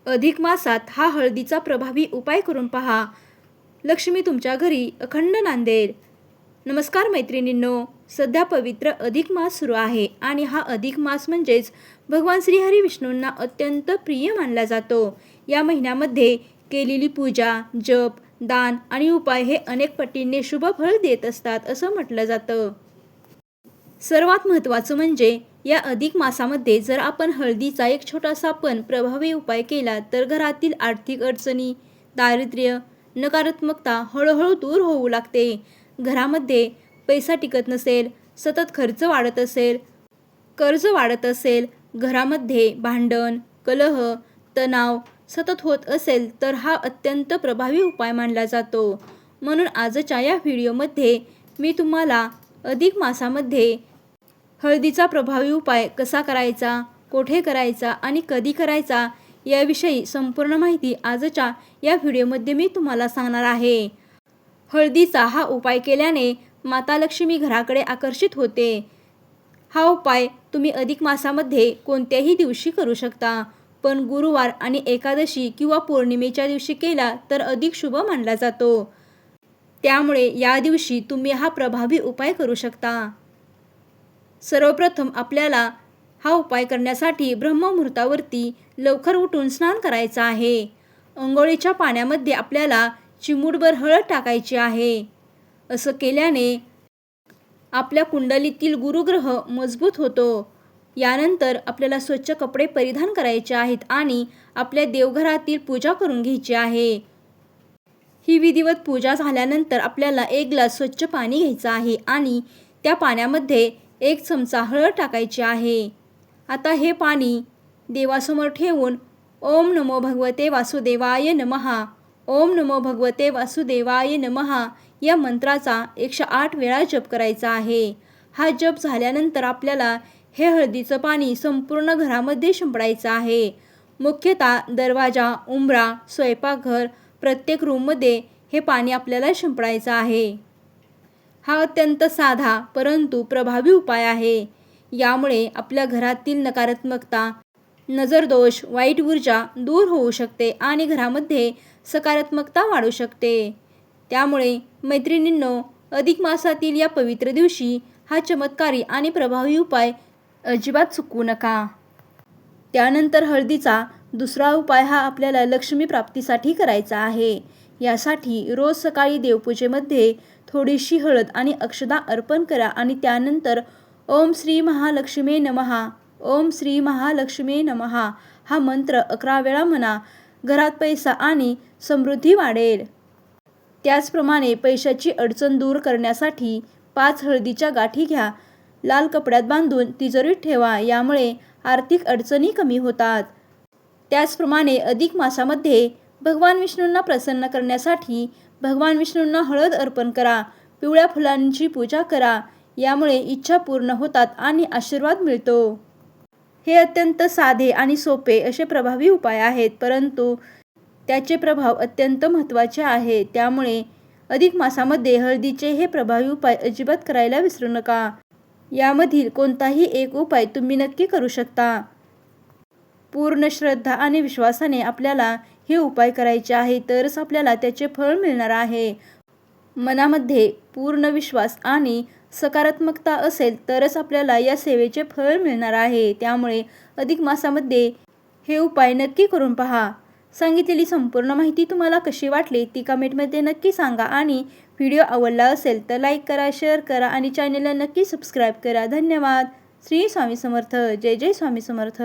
अधिक मासात हा हळदीचा प्रभावी उपाय करून पहा. लक्ष्मी तुमच्या घरी अखंड नांदेल. नमस्कार मैत्रिणींनो, सध्या पवित्र अधिक मास सुरू आहे आणि हा अधिक मास म्हणजेच भगवान श्रीहरी विष्णूंना अत्यंत प्रिय मानला जातो. या महिन्यामध्ये केलेली पूजा, जप, दान आणि उपाय हे अनेक पटींनी शुभ फळ देत असतात असं म्हटलं जातं. सर्वात महत्त्वाचं म्हणजे या अधिक मासामध्ये जर आपण हळदीचा एक छोटासा पण प्रभावी उपाय केला तर घरातील आर्थिक अडचणी, दारिद्र्य, नकारात्मकता हळूहळू दूर होऊ लागते. घरामध्ये पैसा टिकत नसेल, सतत खर्च वाढत असेल, कर्ज वाढत असेल, घरामध्ये भांडण, कलह, तणाव सतत होत असेल तर हा अत्यंत प्रभावी उपाय मानला जातो. म्हणून आजच्या या व्हिडिओमध्ये मी तुम्हाला अधिक मासामध्ये हळदीचा प्रभावी उपाय कसा करायचा, कोठे करायचा आणि कधी करायचा याविषयी संपूर्ण माहिती आजच्या या व्हिडिओमध्ये मी तुम्हाला सांगणार आहे. हळदीचा हा उपाय केल्याने माता लक्ष्मी घराकडे आकर्षित होते. हा उपाय तुम्ही अधिक मासामध्ये कोणत्याही दिवशी करू शकता, पण गुरुवार आणि एकादशी किंवा पौर्णिमेच्या दिवशी केला तर अधिक शुभ मानला जातो. त्यामुळे या दिवशी तुम्ही हा प्रभावी उपाय करू शकता. सर्वप्रथम आपल्याला हा उपाय करण्यासाठी ब्रह्ममुहूर्तावरती लवकर उठून स्नान करायचं आहे. अंघोळीच्या पाण्यामध्ये आपल्याला चिमूटभर हळद टाकायची आहे. असं केल्याने आपल्या कुंडलीतील गुरुग्रह मजबूत होतो. यानंतर आपल्याला स्वच्छ कपडे परिधान करायचे आहेत आणि आपल्या देवघरातील पूजा करून घ्यायची आहे. ही विधिवत पूजा झाल्यानंतर आपल्याला एक ग्लास स्वच्छ पाणी घ्यायचं आहे आणि त्या पाण्यामध्ये 1 चमचा हळद टाकायची आहे. आता हे पाणी देवासमोर ठेवून ओम नमो भगवते वासुदेवाय नमः, ओम नमो भगवते वासुदेवाय नमः या मंत्राचा 108 वेळा जप करायचा आहे. हा जप झाल्यानंतर आपल्याला हे हळदीचं पाणी संपूर्ण घरामध्ये शिंपडायचं आहे. मुख्यतः दरवाजा, उंबरा, स्वयंपाकघर प्रत्येक रूममध्ये हे पाणी आपल्याला शिंपडायचं आहे. हा अत्यंत साधा परंतु प्रभावी उपाय आहे. यामुळे आपल्या घरातील नकारात्मकता, नजरदोष, वाईट ऊर्जा दूर होऊ शकते आणि घरामध्ये सकारात्मकता वाढू शकते. त्यामुळे मैत्रिणींनो, अधिक मासातील या पवित्र दिवशी हा चमत्कारी आणि प्रभावी उपाय अजिबात चुकवू नका. त्यानंतर हळदीचा दुसरा उपाय हा आपल्याला लक्ष्मी प्राप्तीसाठी करायचा आहे. यासाठी रोज सकाळी देवपूजेमध्ये थोडीशी हळद आणि अक्षता अर्पण करा आणि त्यानंतर ओम श्री महालक्ष्मी नमः, ओम श्री महालक्ष्मी नमः हा मंत्र 11 वेळा म्हणा. घरात पैसा आणि समृद्धी वाढेल. त्याचप्रमाणे पैशाची अडचण दूर करण्यासाठी 5 हळदीच्या गाठी घ्या. लाल कपड्यात बांधून तिजोरीत ठेवा. यामुळे आर्थिक अडचणी कमी होतात. त्याचप्रमाणे अधिक मासामध्ये भगवान विष्णूंना प्रसन्न करण्यासाठी भगवान विष्णूंना हळद अर्पण करा. पिवळ्या फुलांची पूजा करा. यामुळे इच्छा पूर्ण होतात आणि आशीर्वाद मिळतो. हे अत्यंत साधे आणि सोपे असे प्रभावी उपाय आहेत, परंतु त्याचे प्रभाव अत्यंत महत्त्वाचे आहेत. त्यामुळे अधिक मासामध्ये हळदीचे हे प्रभावी उपाय अजिबात करायला विसरू नका. यामधील कोणताही एक उपाय तुम्ही नक्की करू शकता. पूर्ण श्रद्धा आणि विश्वासाने आपल्याला हे उपाय करायचे आहे, तरच आपल्याला त्याचे फळ मिळणार आहे. मनामध्ये पूर्ण विश्वास आणि सकारात्मकता असेल तरच आपल्याला या सेवेचे फळ मिळणार आहे. त्यामुळे अधिक मासामध्ये हे उपाय नक्की करून पहा. सांगितलेली संपूर्ण माहिती तुम्हाला कशी वाटली ती कमेंटमध्ये नक्की सांगा आणि व्हिडिओ आवडला असेल तर लाईक करा, शेअर करा आणि चॅनलला नक्की सबस्क्राईब करा. धन्यवाद. श्री स्वामी समर्थ. जय जय स्वामी समर्थ.